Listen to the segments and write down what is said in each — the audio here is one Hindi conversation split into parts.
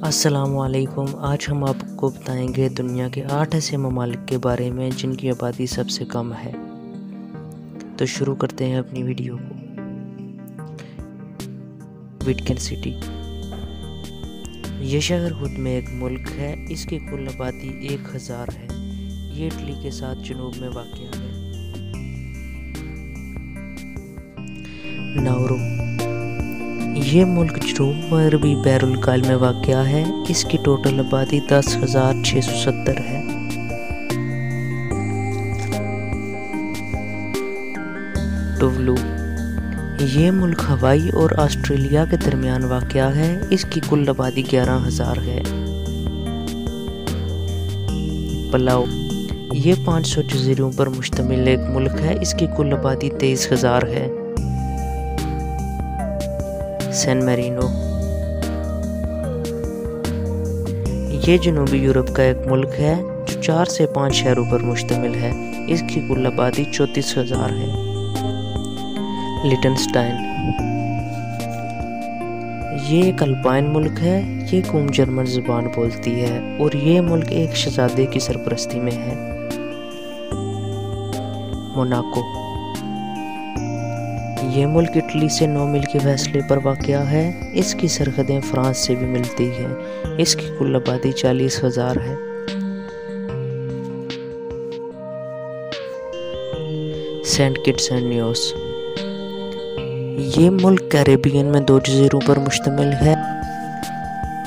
अस्सलामुअलैकुम। आज हम आपको बताएंगे दुनिया के 8 ऐसे ममालिक के बारे में जिनकी आबादी सबसे कम है। तो शुरू करते हैं अपनी वीडियो को। वेटिकन सिटी, ये शहर खुद में एक मुल्क है। इसकी कुल आबादी 1000 है। ये इटली के साथ जनूब में वाक़ है। नाउरू, ये मुल्क जनूब मगरबी बैरुल में वाक़ है। इसकी टोटल आबादी 10,670 है। टुवलू, ये मुल्क हवाई और ऑस्ट्रेलिया के दरमियान वाक़ है। इसकी कुल आबादी 11,000 है। पलाउ, ये 500 जज़ीरों पर मुश्तमिल एक मुल्क है। इसकी कुल आबादी 23,000 है। सैन मैरिनो, ये जनूबी यूरोप का एक मुल्क है जो 4 से 5 शहरों पर मुश्तमिल है। इसकी कुल आबादी 34,000 है। लिटनस्टाइन, ये एक अल्पाइन मुल्क है। ये कौम जर्मन ज़ुबान बोलती है और ये मुल्क एक शहज़ादे की सरपरस्ती में है। मोनाको, ये मुल्क इटली से 9 मील के फासले पर वाक़ है। इसकी सरहदें फ्रांस से भी मिलती हैं। इसकी कुल आबादी 40,000 है। सेंट किट्स एंड नियोस, ये मुल्क कैरेबियन में 2 जज़ीरों पर मुश्तमिल है।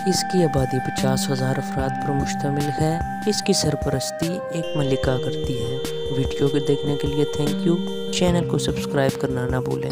इसकी आबादी 50,000 अफराद पर मुश्तमिल है। इसकी सरपरस्ती एक मलिका करती है। वीडियो को देखने के लिए थैंक यू। चैनल को सब्सक्राइब करना ना भूलें।